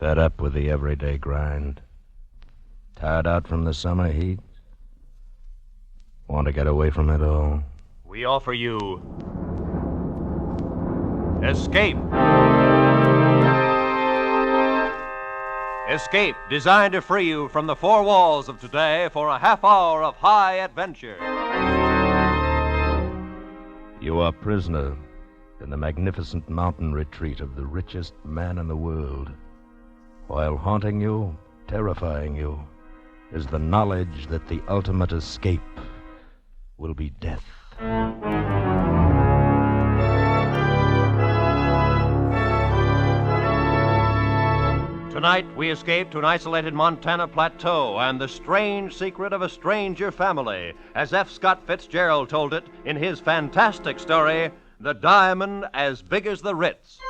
Fed up with the everyday grind? Tired out from the summer heat? Want to get away from it all? We offer you Escape. Escape, designed to free you from the four walls of today for a half hour of high adventure. You are prisoner in the magnificent mountain retreat of the richest man in the world. While haunting you, terrifying you, is the knowledge that the ultimate escape will be death. Tonight, we escape to an isolated Montana plateau and the strange secret of a stranger family, as F. Scott Fitzgerald told it in his fantastic story, The Diamond as Big as the Ritz.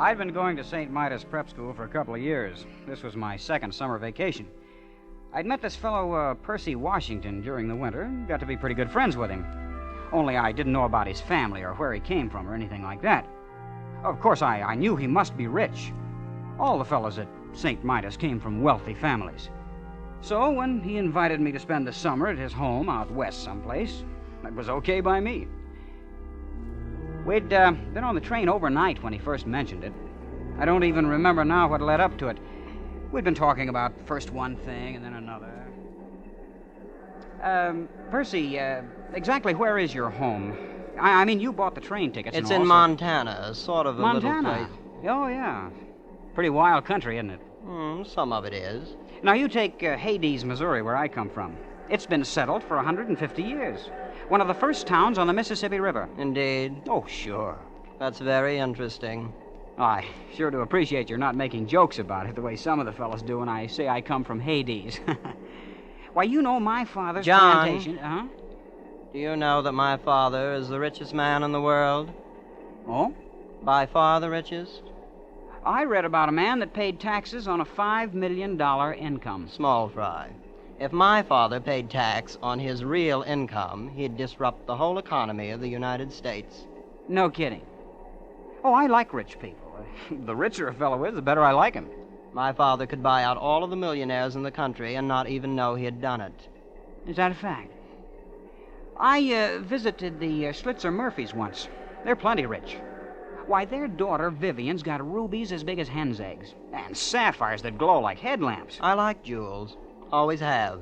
I'd been going to St. Midas Prep School for a couple of years. This was my second summer vacation. I'd met this fellow, Percy Washington, during the winter, and got to be pretty good friends with him. Only I didn't know about his family or where he came from or anything like that. Of course, I knew he must be rich. All the fellows at St. Midas came from wealthy families. So when he invited me to spend the summer at his home out west someplace, it was okay by me. We'd been on the train overnight when he first mentioned it. I don't even remember now what led up to it. We'd been talking about first one thing and then another. Percy, exactly where is your home? I mean, you bought the train tickets. It's in Montana, sort of a Montana? little place. Oh, yeah. Pretty wild country, isn't it? Some of it is. Now, you take Hades, Missouri, where I come from. It's been settled for 150 years. One of the first towns on the Mississippi River. Indeed. Oh, sure. That's very interesting. I sure do appreciate you're not making jokes about it the way some of the fellas do when I say I come from Hades. Why, you know my father's plantation... John, do you know that my father is the richest man in the world? Oh? By far the richest? I read about a man that paid taxes on a $5 million income. Small fry. If my father paid tax on his real income, he'd disrupt the whole economy of the United States. No kidding. Oh, I like rich people. The richer a fellow is, the better I like him. My father could buy out all of the millionaires in the country and not even know he had done it. Is that a fact? I visited the Schlitzer Murphys once. They're plenty rich. Why, their daughter Vivian's got rubies as big as hen's eggs, and sapphires that glow like headlamps. I like jewels. Always have.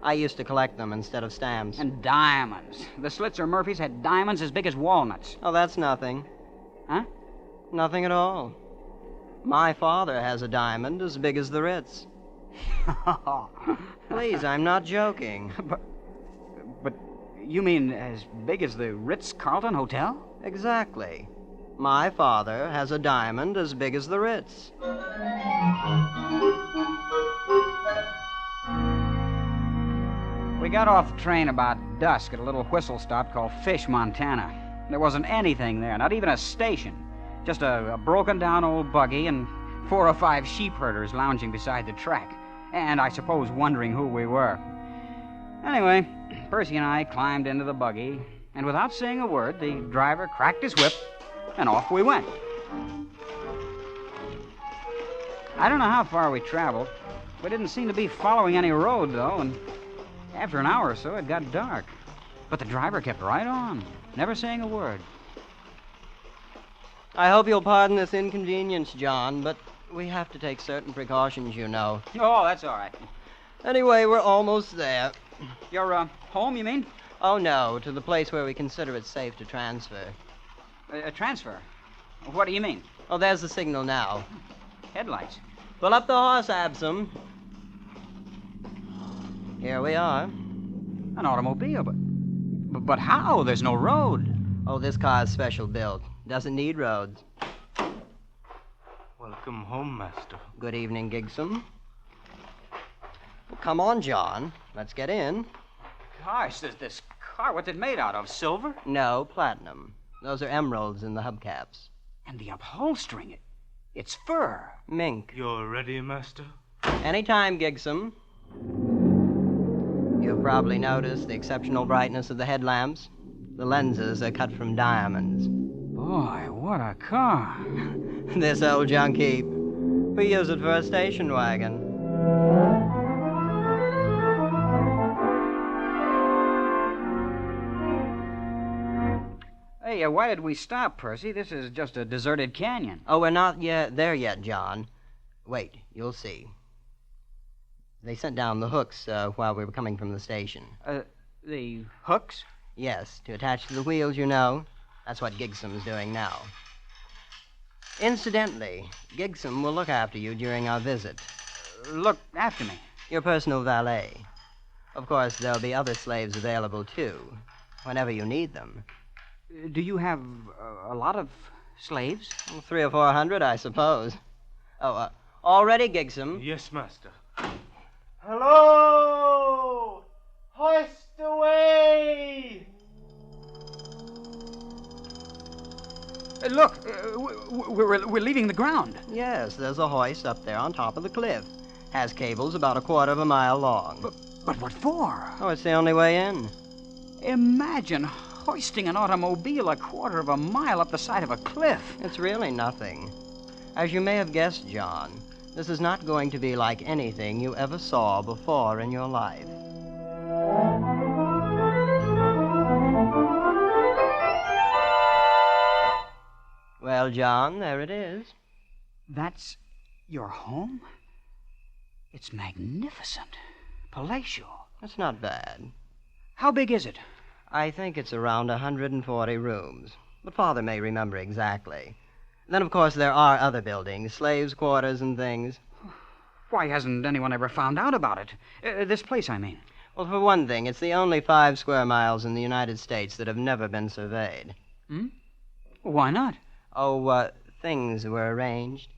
I used to collect them instead of stamps. And diamonds. The Schlitzer Murphys had diamonds as big as walnuts. Oh, that's nothing. Huh? Nothing at all. My father has a diamond as big as the Ritz. Please, I'm not joking. But you mean as big as the Ritz-Carlton Hotel? Exactly. My father has a diamond as big as the Ritz. We got off the train about dusk at a little whistle stop called Fish, Montana. There wasn't anything there, not even a station. Just a broken-down old buggy and 4 or 5 sheep herders lounging beside the track. And I suppose wondering who we were. Anyway, Percy and I climbed into the buggy, and without saying a word, the driver cracked his whip, and off we went. I don't know how far we traveled. We didn't seem to be following any road, though, and after an hour or so, it got dark. But the driver kept right on, never saying a word. I hope you'll pardon this inconvenience, John, but we have to take certain precautions, you know. Oh, that's all right. Anyway, we're almost there. You're, home, you mean? Oh, no, to the place where we consider it safe to transfer. A transfer? What do you mean? Oh, there's the signal now. Headlights. Pull up the horse, Absam. Here we are. An automobile, but how? There's no road. Oh, this car's special built. Doesn't need roads. Welcome home, Master. Good evening, Gigsum. Well, come on, John. Let's get in. Gosh, this car, what's it made out of? Silver? No, platinum. Those are emeralds in the hubcaps. And the upholstering, it's fur. Mink. You're ready, Master? Anytime, Gigsum. You've probably noticed the exceptional brightness of the headlamps. The lenses are cut from diamonds. Boy, what a car. This old junkie, we use it for a station wagon. Hey, why did we stop, Percy? This is just a deserted canyon. Oh, we're not there yet, John. Wait, you'll see. They sent down the hooks while we were coming from the station. The hooks? Yes, to attach to the wheels, you know. That's what Gigsom's doing now. Incidentally, Gigsom will look after you during our visit. Look after me. Your personal valet. Of course, there'll be other slaves available, too, whenever you need them. Do you have a lot of slaves? 300 or 400, I suppose. Oh, all ready, Gigsom? Yes, master. Hello! Hoist away! Look, we're leaving the ground. Yes, there's a hoist up there on top of the cliff. Has cables about a quarter of a mile long. But what for? Oh, it's the only way in. Imagine hoisting an automobile a quarter of a mile up the side of a cliff. It's really nothing. As you may have guessed, John, this is not going to be like anything you ever saw before in your life. Well, John, there it is. That's your home? It's magnificent. Palatial. It's not bad. How big is it? I think it's around 140 rooms, but Father may remember exactly. Then, of course, there are other buildings, slaves' quarters and things. Why hasn't anyone ever found out about it? This place, I mean. Well, for one thing, it's the only 5 square miles in the United States that have never been surveyed. Why not? Oh, things were arranged.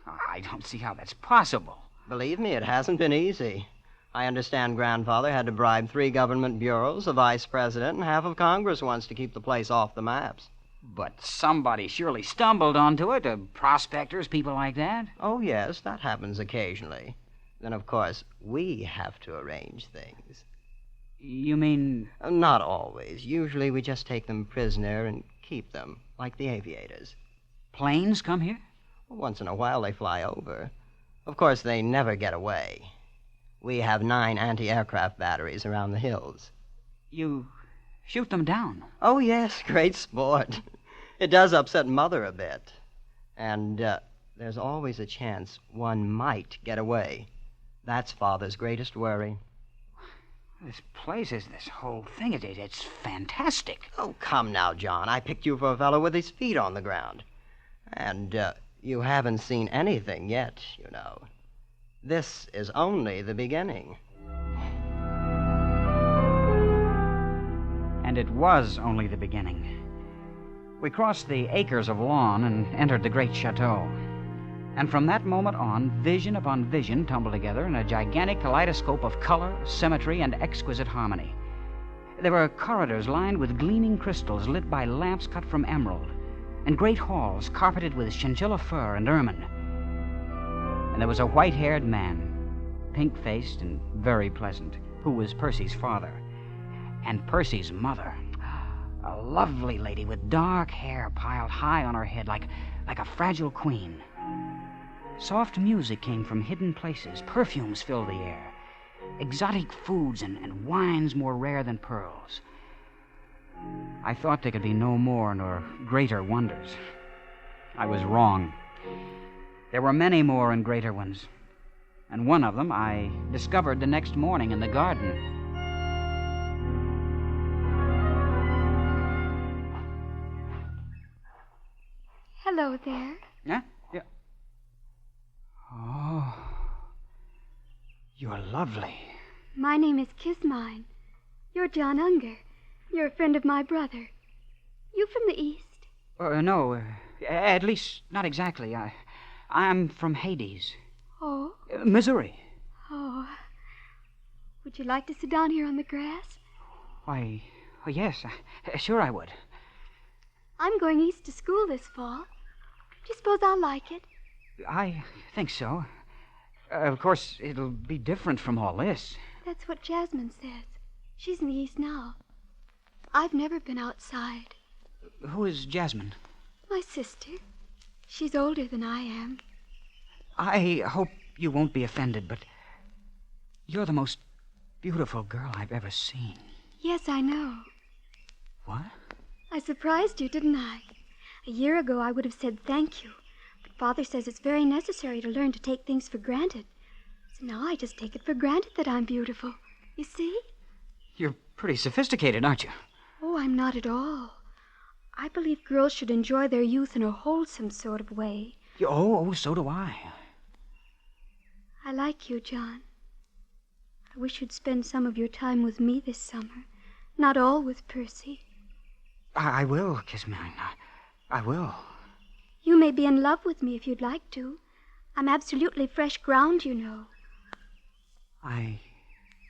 I don't see how that's possible. Believe me, it hasn't been easy. I understand Grandfather had to bribe 3 government bureaus, a vice president, and half of Congress once to keep the place off the maps. But somebody surely stumbled onto it, prospectors, people like that. Oh, yes, that happens occasionally. Then, of course, we have to arrange things. You mean... Not always. Usually we just take them prisoner and keep them, like the aviators. Planes come here? Once in a while they fly over. Of course, they never get away. We have 9 anti-aircraft batteries around the hills. You shoot them down? Oh, yes, great sport. It does upset Mother a bit. And there's always a chance one might get away. That's Father's greatest worry. This place is this whole thing. It's fantastic. Oh, come now, John. I picked you for a fellow with his feet on the ground. And you haven't seen anything yet, you know. This is only the beginning. And it was only the beginning. We crossed the acres of lawn and entered the great chateau. And from that moment on, vision upon vision tumbled together in a gigantic kaleidoscope of color, symmetry, and exquisite harmony. There were corridors lined with gleaming crystals lit by lamps cut from emerald, and great halls carpeted with chinchilla fur and ermine. And there was a white-haired man, pink-faced and very pleasant, who was Percy's father. And Percy's mother, a lovely lady with dark hair piled high on her head like a fragile queen. Soft music came from hidden places. Perfumes filled the air. Exotic foods and wines more rare than pearls. I thought there could be no more nor greater wonders. I was wrong. There were many more and greater ones. And one of them I discovered the next morning in the garden. Hello there. Yeah? Yeah. Oh, you're lovely. My name is Kismine. You're John Unger. You're a friend of my brother. You from the East? No, at least not exactly. I'm from Hades. Oh? Missouri. Oh. Would you like to sit down here on the grass? Why, yes, sure I would. I'm going east to school this fall. Do you suppose I'll like it? I think so. Of course, it'll be different from all this. That's what Jasmine says. She's in the East now. I've never been outside. Who is Jasmine? My sister. She's older than I am. I hope you won't be offended, but you're the most beautiful girl I've ever seen. Yes, I know. What? I surprised you, didn't I? A year ago, I would have said thank you. But Father says it's very necessary to learn to take things for granted. So now I just take it for granted that I'm beautiful. You see? You're pretty sophisticated, aren't you? Oh, I'm not at all. I believe girls should enjoy their youth in a wholesome sort of way. Oh, so do I. I like you, John. I wish you'd spend some of your time with me this summer, not all with Percy. I will, Kiss Mine. I will. You may be in love with me if you'd like to. I'm absolutely fresh ground, you know. I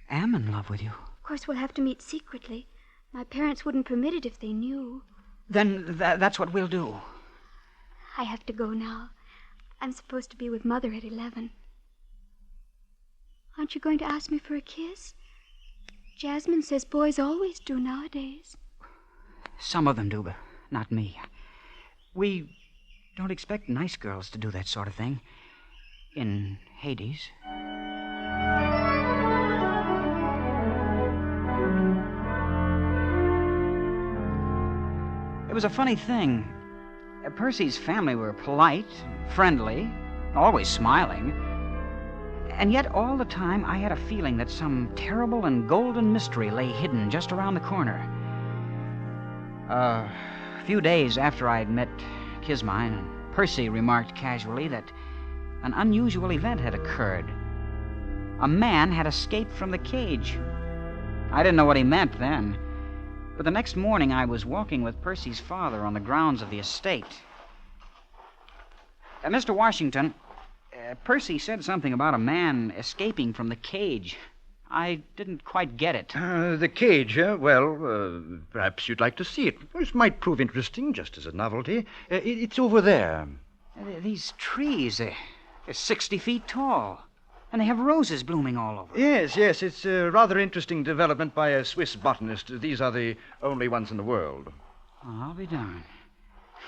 am in love with you. Of course, we'll have to meet secretly. My parents wouldn't permit it if they knew. Then that's what we'll do. I have to go now. I'm supposed to be with Mother at 11. Aren't you going to ask me for a kiss? Jasmine says boys always do nowadays. Some of them do, but not me. We don't expect nice girls to do that sort of thing. In Hades. It was a funny thing. Percy's family were polite, friendly, always smiling. And yet all the time I had a feeling that some terrible and golden mystery lay hidden just around the corner. A few days after I'd met Kismine, Percy remarked casually that an unusual event had occurred. A man had escaped from the cage. I didn't know what he meant then, but the next morning I was walking with Percy's father on the grounds of the estate. Mr. Washington, Percy said something about a man escaping from the cage. I didn't quite get it. The cage, well, perhaps you'd like to see it. This might prove interesting, just as a novelty. It's over there. These trees, they're 60 feet tall, and they have roses blooming all over. Yes, it's a rather interesting development by a Swiss botanist. These are the only ones in the world. Oh, I'll be darned.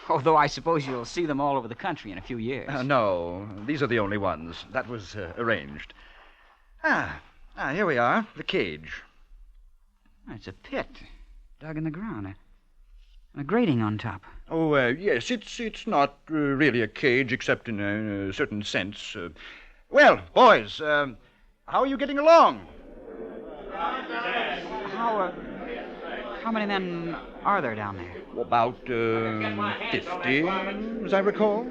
Although I suppose you'll see them all over the country in a few years. No, these are the only ones. That was arranged. Here we are, the cage. It's a pit dug in the ground, and a grating on top. Oh, yes, it's not really a cage, except in a certain sense. Well, boys, how are you getting along? How many men are there down there? About 50, as I recall.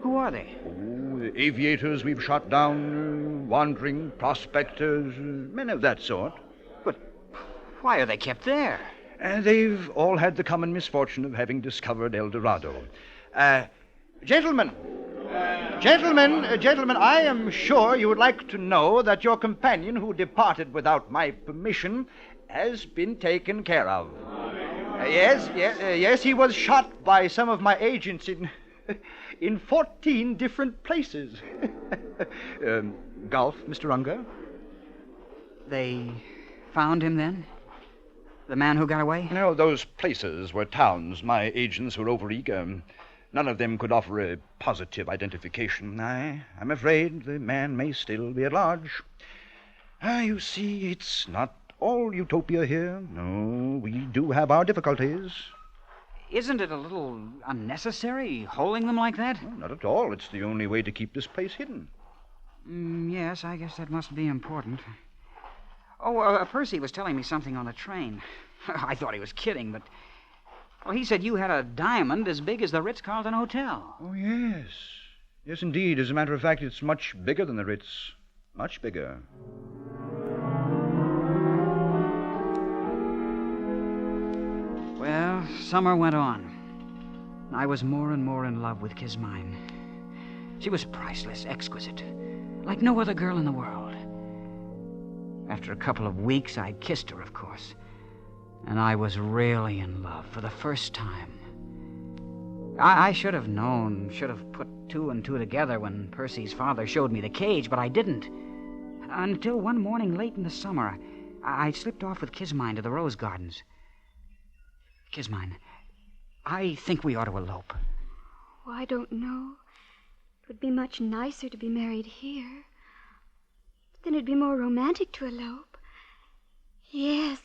Who are they? Oh, aviators we've shot down, wandering prospectors, men of that sort. But why are they kept there? They've all had the common misfortune of having discovered El Dorado. Gentlemen, I am sure you would like to know that your companion who departed without my permission has been taken care of. Yes, he was shot by some of my agents in 14 different places. Golf, Mr. Unger? They found him then? The man who got away? No, those places were towns. My agents were overeager. None of them could offer a positive identification. I'm afraid the man may still be at large. You see, it's not all utopia here. No, we do have our difficulties. Isn't it a little unnecessary, holding them like that? No, not at all. It's the only way to keep this place hidden. Yes, I guess that must be important. Oh, Percy was telling me something on the train. I thought he was kidding, but... Well, he said you had a diamond as big as the Ritz-Carlton Hotel. Oh, yes. Yes, indeed. As a matter of fact, it's much bigger than the Ritz. Much bigger. Well, summer went on. I was more and more in love with Kismine. She was priceless, exquisite, like no other girl in the world. After a couple of weeks, I kissed her, of course. And I was really in love for the first time. I should have known, should have put two and two together when Percy's father showed me the cage, but I didn't. Until one morning late in the summer, I slipped off with Kismine to the rose gardens. Kismine, I think we ought to elope. Oh, I don't know. It would be much nicer to be married here. But then it'd be more romantic to elope. Yes,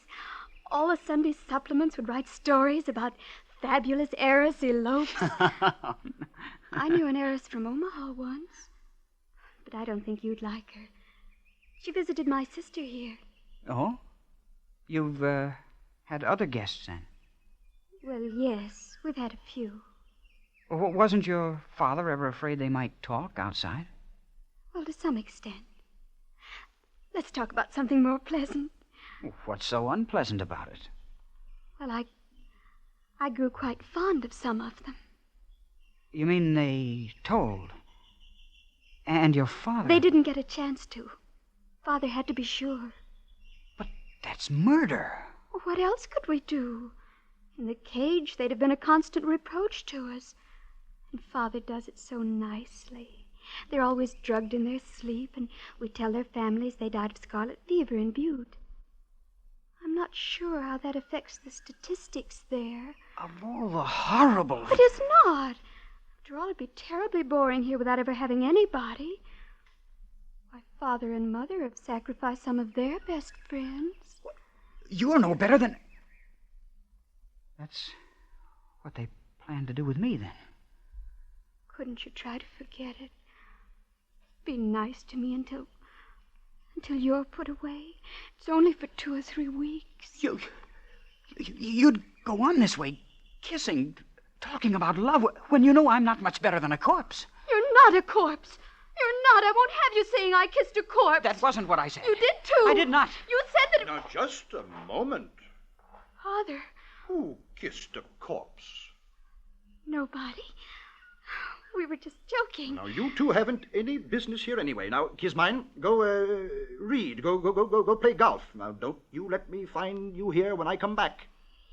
all the Sunday supplements would write stories about fabulous heiress elopes. I knew an heiress from Omaha once, but I don't think you'd like her. She visited my sister here. Oh? You've, had other guests, then? Well, yes, we've had a few. Wasn't your father ever afraid they might talk outside? Well, to some extent. Let's talk about something more pleasant. What's so unpleasant about it? Well, I grew quite fond of some of them. You mean they told? And your father... They didn't get a chance to. Father had to be sure. But that's murder. Well, what else could we do? In the cage, they'd have been a constant reproach to us. And Father does it so nicely. They're always drugged in their sleep, and we tell their families they died of scarlet fever in Butte. I'm not sure how that affects the statistics there. Of all the horrible... But it's not. After all, it'd be terribly boring here without ever having anybody. Why, Father and Mother have sacrificed some of their best friends. You're no better than... That's what they plan to do with me, then. Couldn't you try to forget it? Be nice to me until you're put away. It's only for 2 or 3 weeks. You'd go on this way, kissing, talking about love, when you know I'm not much better than a corpse. You're not a corpse. You're not. I won't have you saying I kissed a corpse. That wasn't what I said. You did, too. I did not. You said that... Now, just a moment. Father. Who kissed a corpse? Nobody. We were just joking. Now, you two haven't any business here anyway. Now, Kismine, go read. Go play golf. Now, don't you let me find you here when I come back.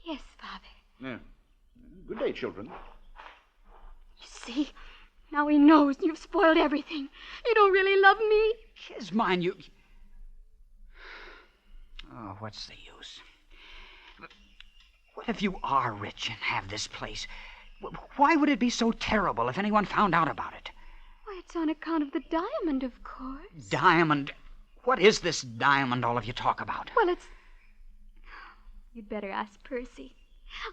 Yes, Father. Yeah. Good day, children. You see, now he knows you've spoiled everything. You don't really love me. Kismine, you... Oh, what's the use? What if you are rich and have this place? Why would it be so terrible if anyone found out about it? Why, it's on account of the diamond, of course. Diamond? What is this diamond all of you talk about? Well, it's... You'd better ask Percy.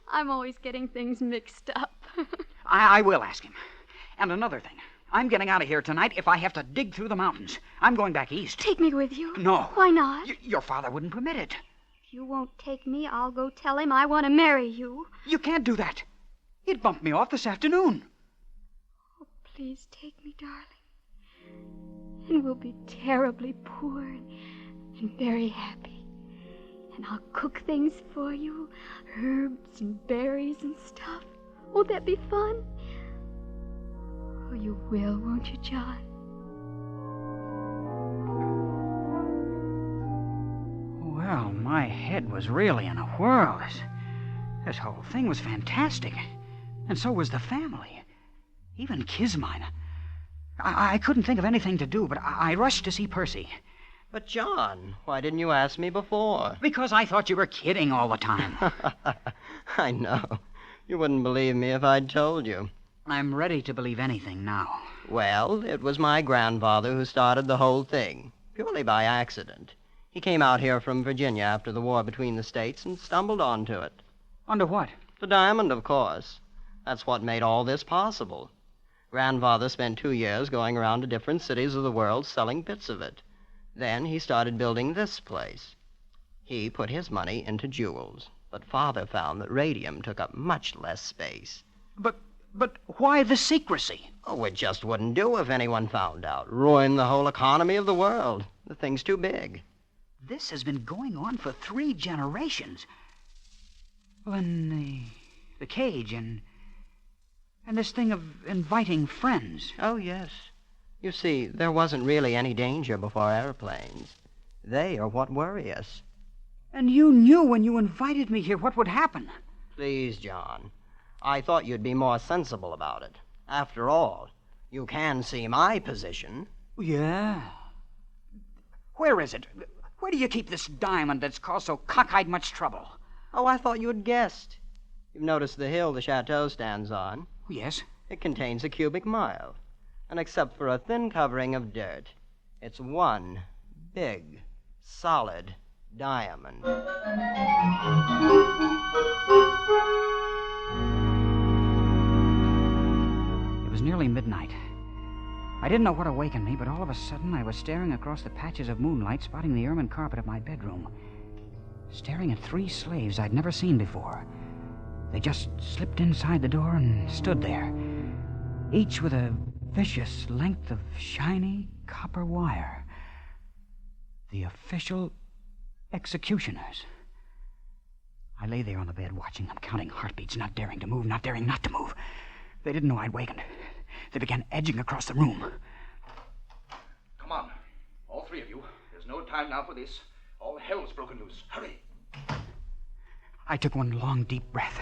I'm always getting things mixed up. I will ask him. And another thing. I'm getting out of here tonight if I have to dig through the mountains. I'm going back east. Take me with you? No. Why not? Your father wouldn't permit it. If you won't take me, I'll go tell him I want to marry you. You can't do that. He'd bumped me off this afternoon. Oh, please take me, darling. And we'll be terribly poor and very happy. And I'll cook things for you, herbs and berries and stuff. Won't that be fun? Oh, you will, won't you, John? Well, my head was really in a whirl. This whole thing was fantastic. And so was the family. Even Kismine. I couldn't think of anything to do, but I rushed to see Percy. But, John, why didn't you ask me before? Because I thought you were kidding all the time. I know. You wouldn't believe me if I'd told you. I'm ready to believe anything now. Well, it was my grandfather who started the whole thing, purely by accident. He came out here from Virginia after the war between the states and stumbled onto it. Onto what? The diamond, of course. That's what made all this possible. Grandfather spent 2 years going around to different cities of the world selling bits of it. Then he started building this place. He put his money into jewels, but Father found that radium took up much less space. But why the secrecy? Oh, it just wouldn't do if anyone found out. Ruin the whole economy of the world. The thing's too big. This has been going on for 3 generations. Well, and the cage and this thing of inviting friends. Oh, yes. You see, there wasn't really any danger before airplanes. They are what worry us. And you knew when you invited me here what would happen. Please, John. I thought you'd be more sensible about it. After all, you can see my position. Yeah. Where is it? Where do you keep this diamond that's caused so cockeyed much trouble? Oh, I thought you'd guessed. You've noticed the hill the chateau stands on? Yes. It contains a cubic mile. And except for a thin covering of dirt, it's one big, solid diamond. It was nearly midnight. I didn't know what awakened me, but all of a sudden I was staring across the patches of moonlight, spotting the ermine carpet of my bedroom. Staring at 3 slaves I'd never seen before. They just slipped inside the door and stood there, each with a vicious length of shiny copper wire. The official executioners. I lay there on the bed watching them, counting heartbeats, not daring to move, not daring not to move. They didn't know I'd wakened. They began edging across the room. Come on, all 3 of you. There's no time now for this. All hell's broken loose. Hurry. I took one long, deep breath.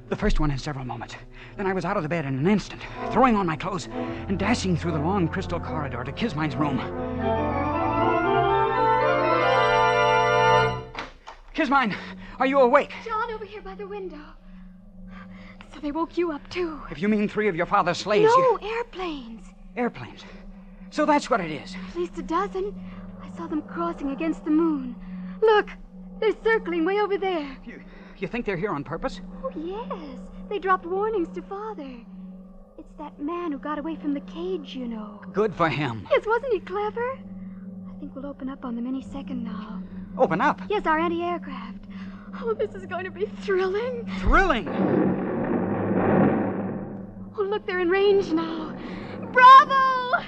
The first one in several moments. Then I was out of the bed in an instant, throwing on my clothes and dashing through the long crystal corridor to Kismine's room. Kismine, are you awake? John, over here by the window. So they woke you up, too. If you mean 3 of your father's slaves... No, airplanes. Airplanes. So that's what it is. At least a dozen. I saw them crossing against the moon. Look, they're circling way over there. You think they're here on purpose? Oh, yes. They dropped warnings to Father. It's that man who got away from the cage, you know. Good for him. Yes, wasn't he clever? I think we'll open up on them any second now. Open up? Yes, our anti-aircraft. Oh, this is going to be thrilling. Thrilling? Oh, look, they're in range now. Bravo!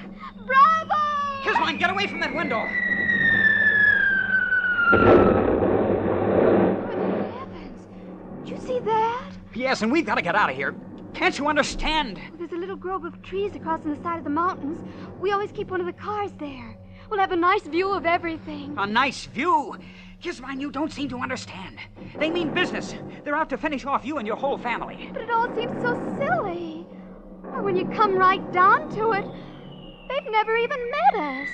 Bravo! Kismine, get away from that window! Good heavens. Did you see that? Yes, and we've got to get out of here. Can't you understand? There's a little grove of trees across on the side of the mountains. We always keep one of the cars there. We'll have a nice view of everything. A nice view? Kismine, you don't seem to understand. They mean business. They're out to finish off you and your whole family. But it all seems so silly. Or when you come right down to it, they've never even met us.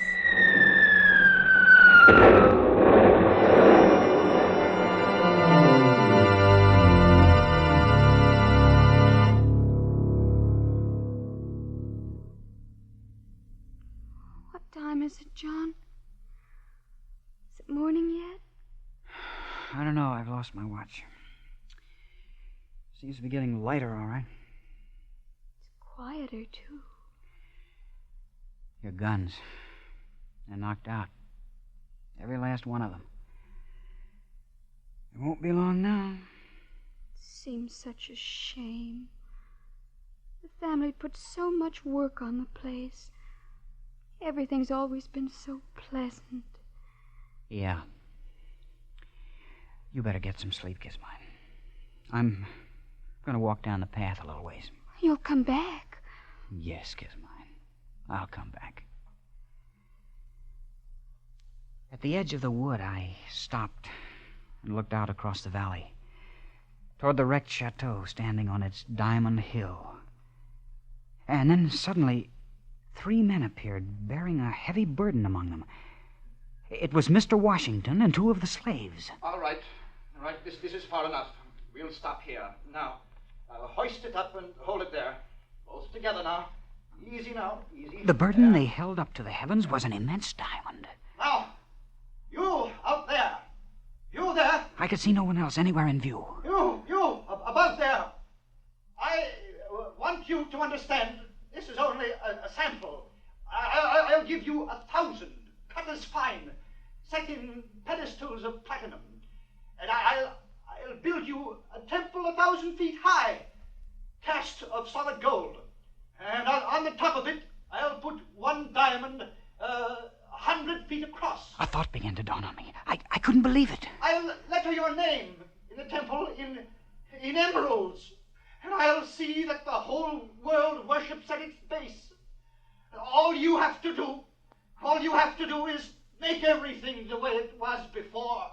What time is it, John? Is it morning yet? I don't know. I've lost my watch. Seems to be getting lighter, all right. Quieter, too. Your guns. They're knocked out. Every last one of them. It won't be long now. It seems such a shame. The family put so much work on the place. Everything's always been so pleasant. Yeah. You better get some sleep, Kismine. I'm going to walk down the path a little ways. You'll come back. Yes, Kismine. I'll come back. At the edge of the wood, I stopped and looked out across the valley toward the wrecked chateau standing on its diamond hill. And then suddenly 3 men appeared, bearing a heavy burden among them. It was Mr. Washington and 2 of the slaves. All right. This is far enough. We'll stop here. Now, hoist it up and hold it there. Both together now. Easy now. Easy. The burden they held up to the heavens was an immense diamond. Now, you out there. You there. I could see no one else anywhere in view. You above there. I want you to understand this is only a sample. I'll give you 1,000, cut as fine, set in pedestals of platinum. And I'll build you a temple 1,000 feet high, cast of solid gold. And on the top of it, I'll put one diamond 100 feet across. A thought began to dawn on me. I couldn't believe it. I'll letter your name in the temple in emeralds. And I'll see that the whole world worships at its base. All you have to do is make everything the way it was before.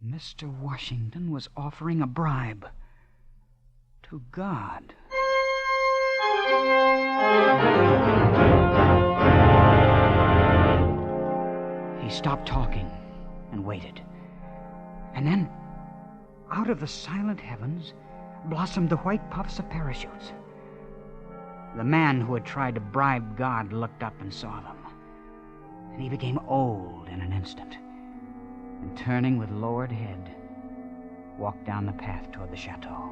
Mr. Washington was offering a bribe to God. He stopped talking and waited. And then, out of the silent heavens, blossomed the white puffs of parachutes. The man who had tried to bribe God looked up and saw them. And he became old in an instant. And turning with lowered head, walked down the path toward the chateau.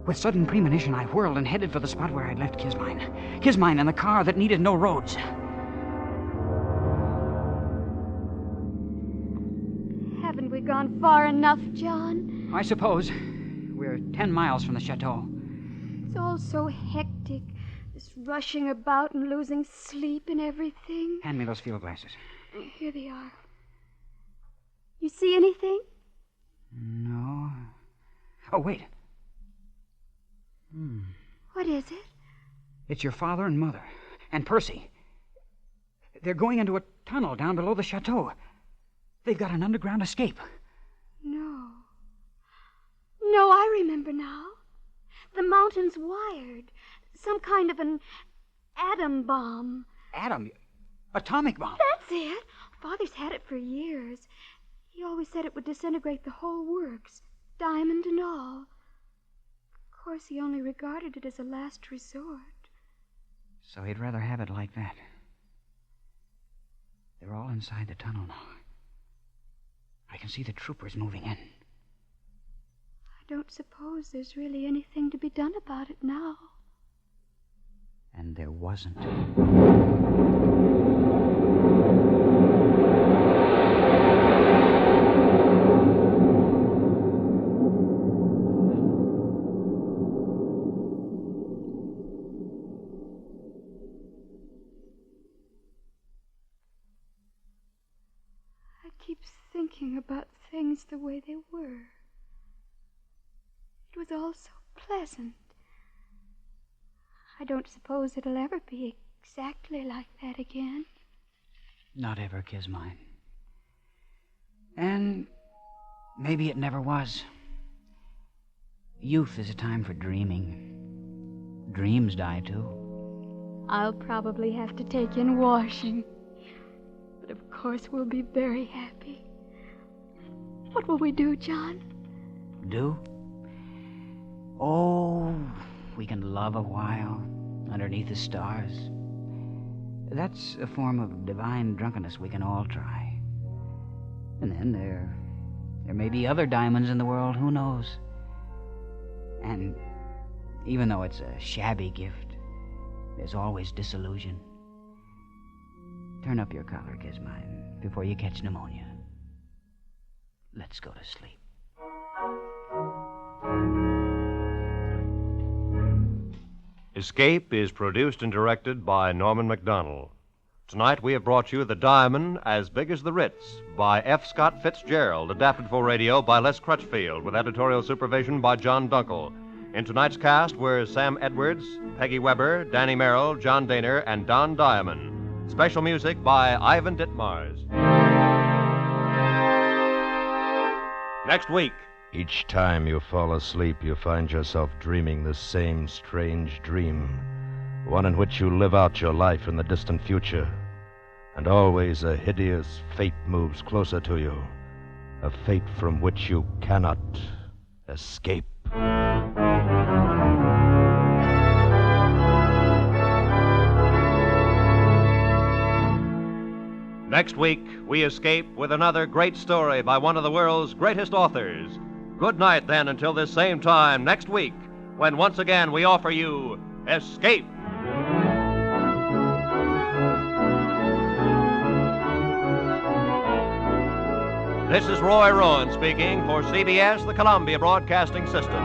With sudden premonition, I whirled and headed for the spot where I'd left Kismine. Kismine in the car that needed no roads. Haven't we gone far enough, John? I suppose. We're 10 miles from the chateau. It's all so hectic. This rushing about and losing sleep and everything. Hand me those field glasses. Here they are. You see anything? No. Oh, wait. What is it? It's your father and mother. And Percy. They're going into a tunnel down below the chateau. They've got an underground escape. No. No, I remember now. The mountain's wired. Some kind of an atom bomb. Atom? Atomic bomb? That's it. Father's had it for years. He always said it would disintegrate the whole works, diamond and all. Of course, he only regarded it as a last resort. So he'd rather have it like that. They're all inside the tunnel now. I can see the troopers moving in. I don't suppose there's really anything to be done about it now. And there wasn't. I keep thinking about things the way they were. It was all so pleasant. I don't suppose it'll ever be exactly like that again. Not ever, Kismine. And maybe it never was. Youth is a time for dreaming. Dreams die, too. I'll probably have to take in washing. But of course we'll be very happy. What will we do, John? Do? Oh, we can love a while underneath the stars. That's a form of divine drunkenness we can all try. And then there may be other diamonds in the world, who knows? And even though it's a shabby gift, there's always disillusion. Turn up your collar, Kismine, before you catch pneumonia. Let's go to sleep. Escape is produced and directed by Norman MacDonald. Tonight we have brought you The Diamond as Big as the Ritz by F. Scott Fitzgerald, adapted for radio by Les Crutchfield, with editorial supervision by John Dunkel. In tonight's cast were Sam Edwards, Peggy Weber, Danny Merrill, John Daner, and Don Diamond. Special music by Ivan Ditmars. Next week. Each time you fall asleep, you find yourself dreaming the same strange dream, one in which you live out your life in the distant future, and always a hideous fate moves closer to you, a fate from which you cannot escape. Next week, we escape with another great story by one of the world's greatest authors. Good night, then, until this same time next week, when once again we offer you Escape. This is Roy Rowan speaking for CBS, the Columbia Broadcasting System.